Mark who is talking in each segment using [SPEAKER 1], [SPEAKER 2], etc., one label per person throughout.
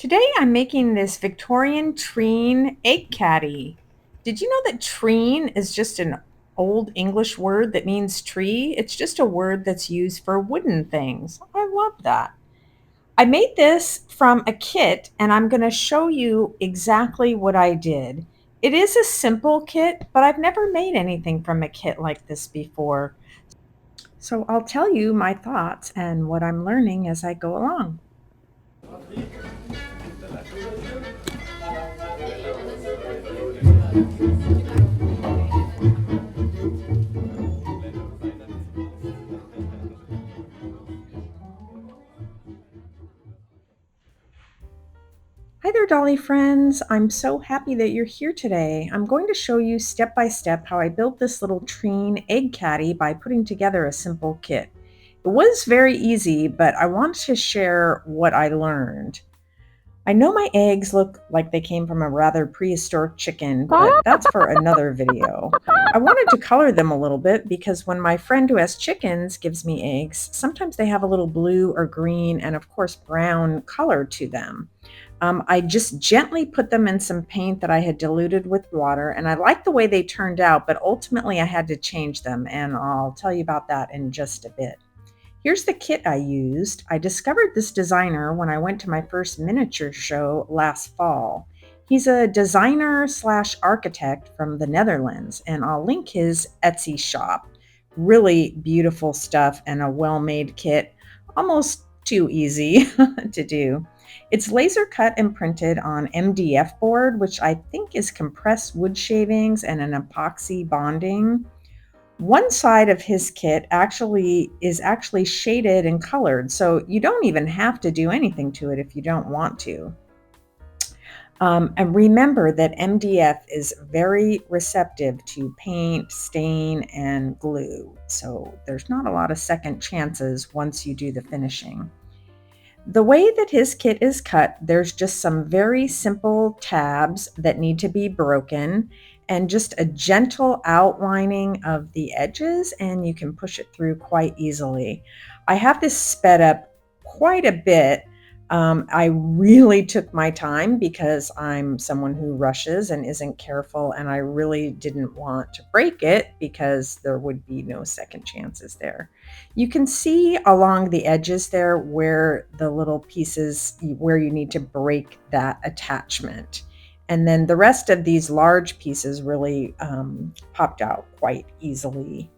[SPEAKER 1] Today I'm making this Victorian treen egg caddy. Did you know that treen is just an old English word that means tree? It's just a word that's used for wooden things. I love that. I made this from a kit and I'm going to show you exactly what I did. It is a simple kit, but I've never made anything from a kit like this before. So I'll tell you my thoughts and what I'm learning as I go along. Hi there, Dolly friends. I'm so happy that you're here today. I'm going to show you step by step how I built this little treen egg caddy by putting together a simple kit. It was very easy, but I wanted to share what I learned. I know my eggs look like they came from a rather prehistoric chicken, but that's for another video. I wanted to color them a little bit because when my friend who has chickens gives me eggs, sometimes they have a little blue or green and of course brown color to them. I just gently put them in some paint that I had diluted with water, and I like the way they turned out, but ultimately I had to change them, and I'll tell you about that in just a bit. Here's the kit I used. I discovered this designer when I went to my first miniature show last fall. He's a designer slash architect from the Netherlands, and I'll link his Etsy shop. Really beautiful stuff and a well-made kit, almost too easy to do. It's laser cut and printed on MDF board, which I think is compressed wood shavings and an epoxy bonding. One side of his kit actually shaded and colored, so you don't even have to do anything to it if you don't want to. And remember that MDF is very receptive to paint, stain, and glue, so there's not a lot of second chances once you do the finishing. The way that his kit is cut, there's just some very simple tabs that need to be broken and just a gentle outlining of the edges, and you can push it through quite easily. I have this sped up quite a bit. I really took my time because I'm someone who rushes and isn't careful, and I really didn't want to break it because there would be no second chances there. You can see along the edges there where the little pieces, where you need to break that attachment. And then the rest of these large pieces really popped out quite easily.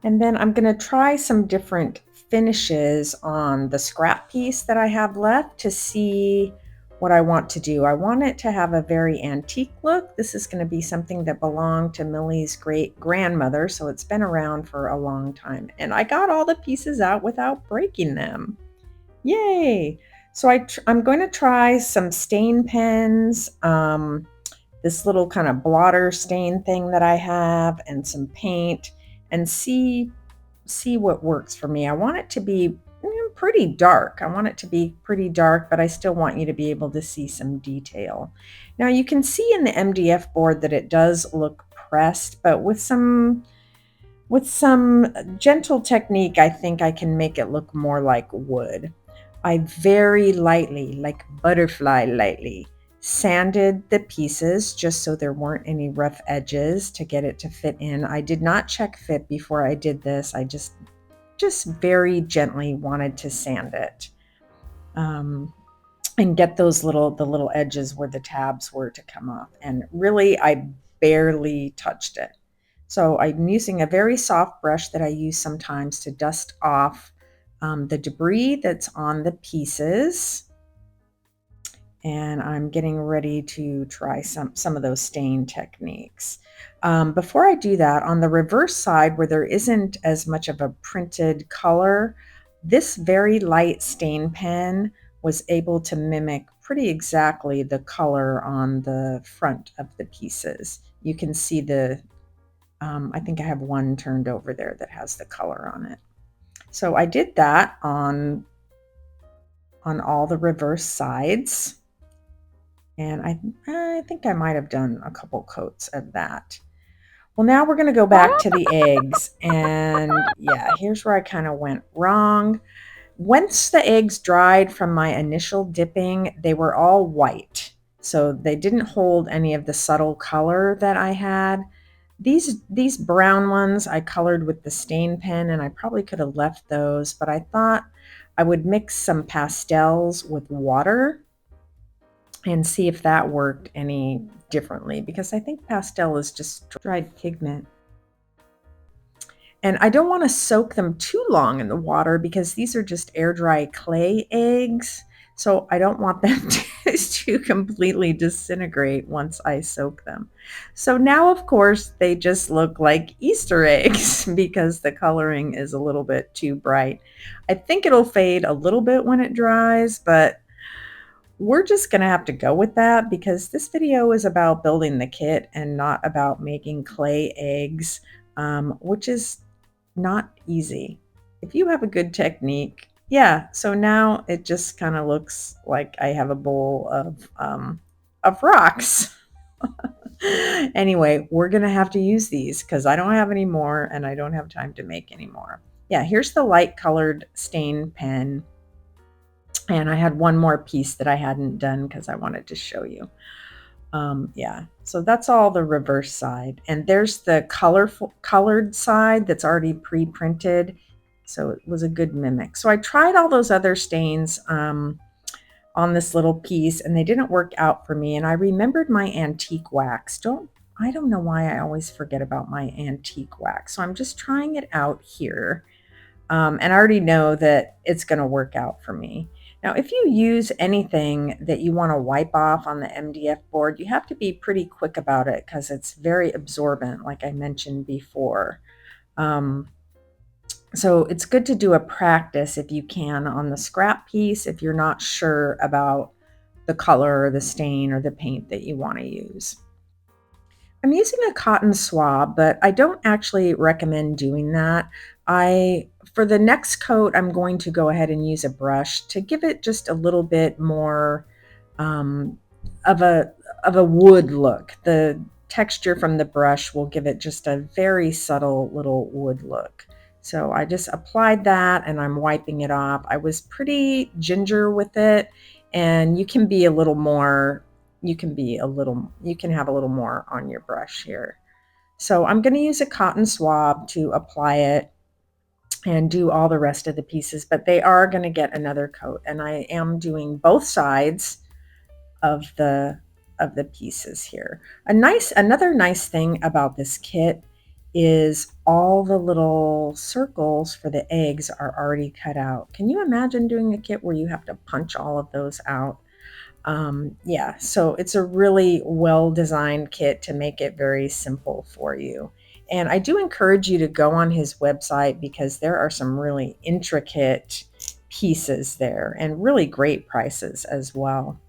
[SPEAKER 1] And then I'm going to try some different finishes on the scrap piece that I have left to see what I want to do. I want it to have a very antique look. This is going to be something that belonged to Millie's great grandmother, so it's been around for a long time. And I got all the pieces out without breaking them. Yay! So I'm going to try some stain pens, this little kind of blotter stain thing that I have, and some paint, and see what works for me. I want it to be pretty dark. I want it to be pretty dark, but I still want you to be able to see some detail. Now you can see in the MDF board that it does look pressed, but with some gentle technique, I think I can make it look more like wood. I very lightly, like butterfly lightly, sanded the pieces just so there weren't any rough edges to get it to fit in. I did not check fit before I did this. I just very gently wanted to sand it and get the little edges where the tabs were to come off. And really, I barely touched it. So I'm using a very soft brush that I use sometimes to dust off the debris that's on the pieces. And I'm getting ready to try some of those stain techniques. Before I do that, on the reverse side where there isn't as much of a printed color, this very light stain pen was able to mimic pretty exactly the color on the front of the pieces. You can see I think I have one turned over there that has the color on it. So I did that on all the reverse sides. And I think I might have done a couple coats of that. Well, now we're going to go back to the eggs. And yeah, here's where I kind of went wrong. Once the eggs dried from my initial dipping, they were all white. So they didn't hold any of the subtle color that I had. These brown ones I colored with the stain pen, and I probably could have left those, but I thought I would mix some pastels with water and see if that worked any differently, because I think pastel is just dried pigment. And I don't want to soak them too long in the water because these are just air dry clay eggs. So I don't want them to completely disintegrate once I soak them. So now, of course, they just look like Easter eggs because the coloring is a little bit too bright. I think it'll fade a little bit when it dries, but we're just going to have to go with that because this video is about building the kit and not about making clay eggs, which is not easy. If you have a good technique, yeah. So now it just kind of looks like I have a bowl of rocks. Anyway, we're going to have to use these because I don't have any more and I don't have time to make any more. Yeah, here's the light colored stain pen. And I had one more piece that I hadn't done because I wanted to show you. Yeah, so that's all the reverse side. And there's the colored side that's already pre-printed. So it was a good mimic. So I tried all those other stains on this little piece and they didn't work out for me. And I remembered my antique wax. I don't know why I always forget about my antique wax. So I'm just trying it out here. And I already know that it's going to work out for me. Now, if you use anything that you want to wipe off on the MDF board, you have to be pretty quick about it because it's very absorbent, like I mentioned before. So it's good to do a practice if you can on the scrap piece if you're not sure about the color or the stain or the paint that you want to use. I'm using a cotton swab, but I don't actually recommend doing that. For the next coat, I'm going to go ahead and use a brush to give it just a little bit more um, of a wood look. The texture from the brush will give it just a very subtle little wood look. So I just applied that and I'm wiping it off. I was pretty ginger with it, and you can be a little more, you can have a little more on your brush here. So I'm going to use a cotton swab to apply it and do all the rest of the pieces, but they are going to get another coat, and I am doing both sides of the pieces here. Another nice thing about this kit is all the little circles for the eggs are already cut out. Can you imagine doing a kit where you have to punch all of those out? Yeah, so it's a really well-designed kit to make it very simple for you. And I do encourage you to go on his website because there are some really intricate pieces there and really great prices as well.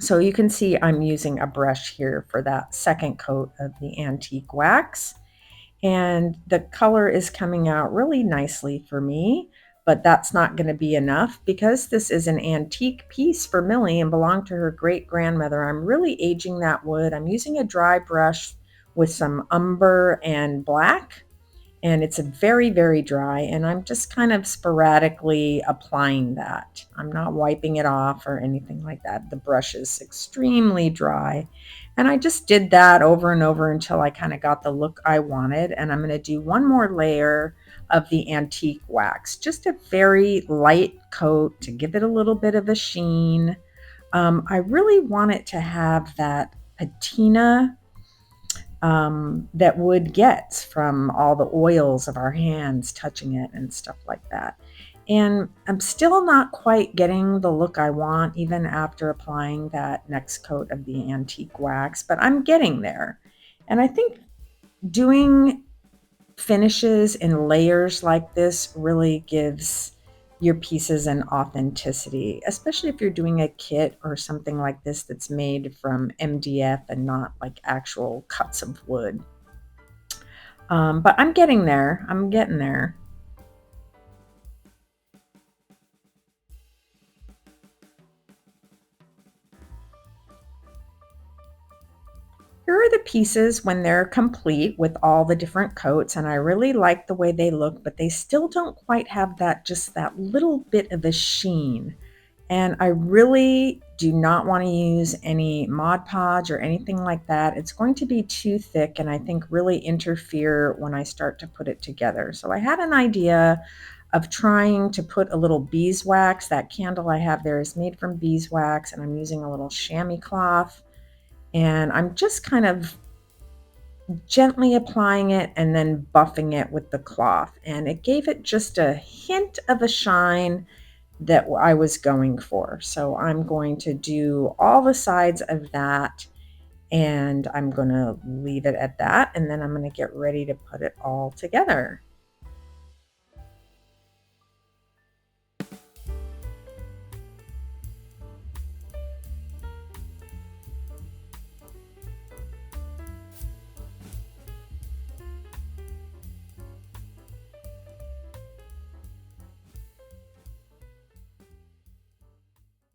[SPEAKER 1] So you can see I'm using a brush here for that second coat of the antique wax. And the color is coming out really nicely for me, but that's not going to be enough because this is an antique piece for Millie and belonged to her great grandmother. I'm really aging that wood. I'm using a dry brush with some umber and black, and it's very, very dry, and I'm just kind of sporadically applying that. I'm not wiping it off or anything like that. The brush is extremely dry, and I just did that over and over until I kind of got the look I wanted. And I'm going to do one more layer of the antique wax, just a very light coat to give it a little bit of a sheen. I really want it to have that patina that wood gets from all the oils of our hands touching it and stuff like that. And I'm still not quite getting the look I want even after applying that next coat of the antique wax, but I'm getting there. And I think doing finishes in layers like this really gives your pieces an authenticity, especially if you're doing a kit or something like this that's made from MDF and not like actual cuts of wood. But I'm getting there. I'm getting there. Here are the pieces when they're complete with all the different coats, and I really like the way they look, but they still don't quite have that just that little bit of a sheen. And I really do not want to use any Mod Podge or anything like that. It's going to be too thick and I think really interfere when I start to put it together. So I had an idea of trying to put a little beeswax. That candle I have there is made from beeswax, and I'm using a little chamois cloth. And I'm just kind of gently applying it and then buffing it with the cloth. And it gave it just a hint of a shine that I was going for. So I'm going to do all the sides of that, and I'm going to leave it at that. And then I'm going to get ready to put it all together.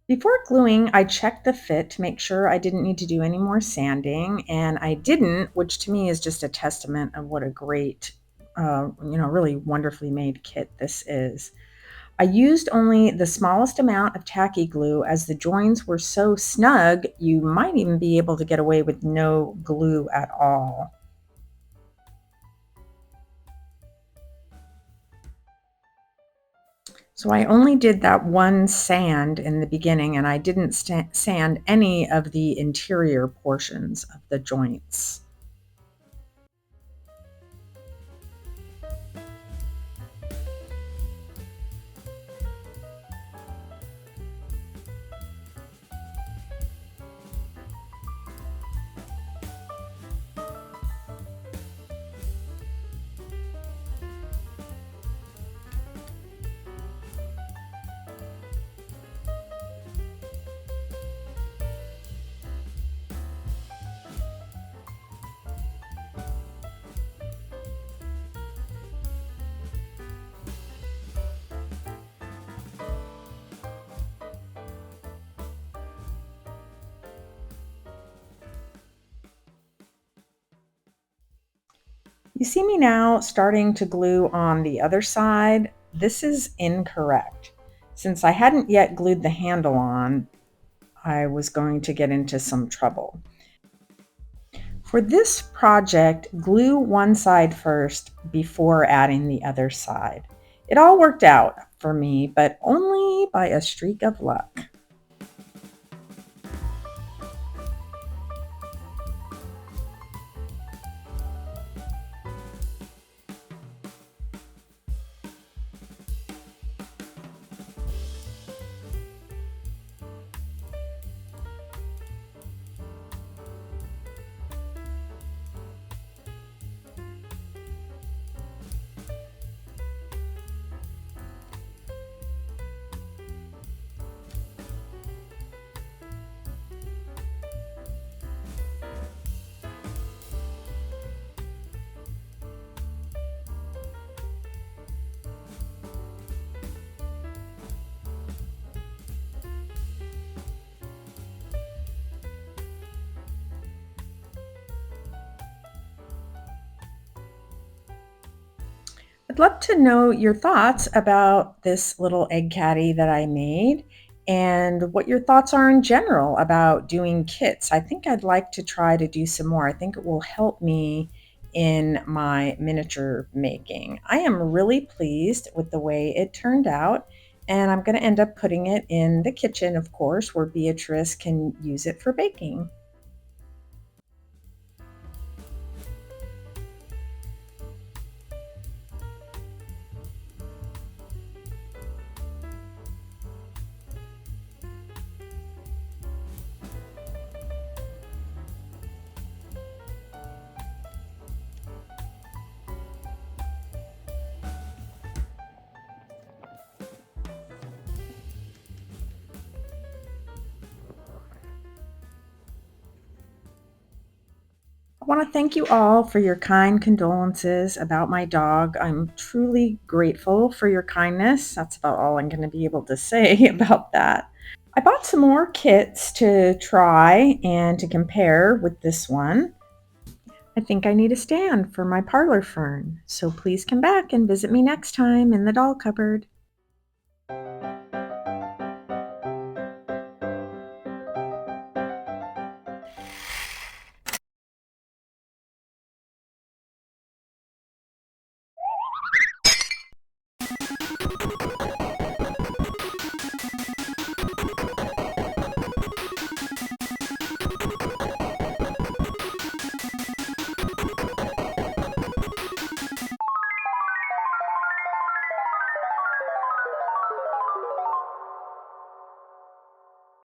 [SPEAKER 1] Before gluing, I checked the fit to make sure I didn't need to do any more sanding, and I didn't, which to me is just a testament of what a great, really wonderfully made kit this is. I used only the smallest amount of tacky glue as the joins were so snug, you might even be able to get away with no glue at all. So I only did that one sand in the beginning, and I didn't sand any of the interior portions of the joints. You see me now starting to glue on the other side. This is incorrect. Since I hadn't yet glued the handle on, I was going to get into some trouble. For this project, glue one side first before adding the other side. It all worked out for me, but only by a streak of luck. I'd love to know your thoughts about this little egg caddy that I made and what your thoughts are in general about doing kits. I think I'd like to try to do some more. I think it will help me in my miniature making. I am really pleased with the way it turned out, and I'm going to end up putting it in the kitchen, of course, where Beatrice can use it for baking. I want to thank you all for your kind condolences about my dog. I'm truly grateful for your kindness. That's about all I'm going to be able to say about that. I bought some more kits to try and to compare with this one. I think I need a stand for my parlor fern, so please come back and visit me next time in the doll cupboard.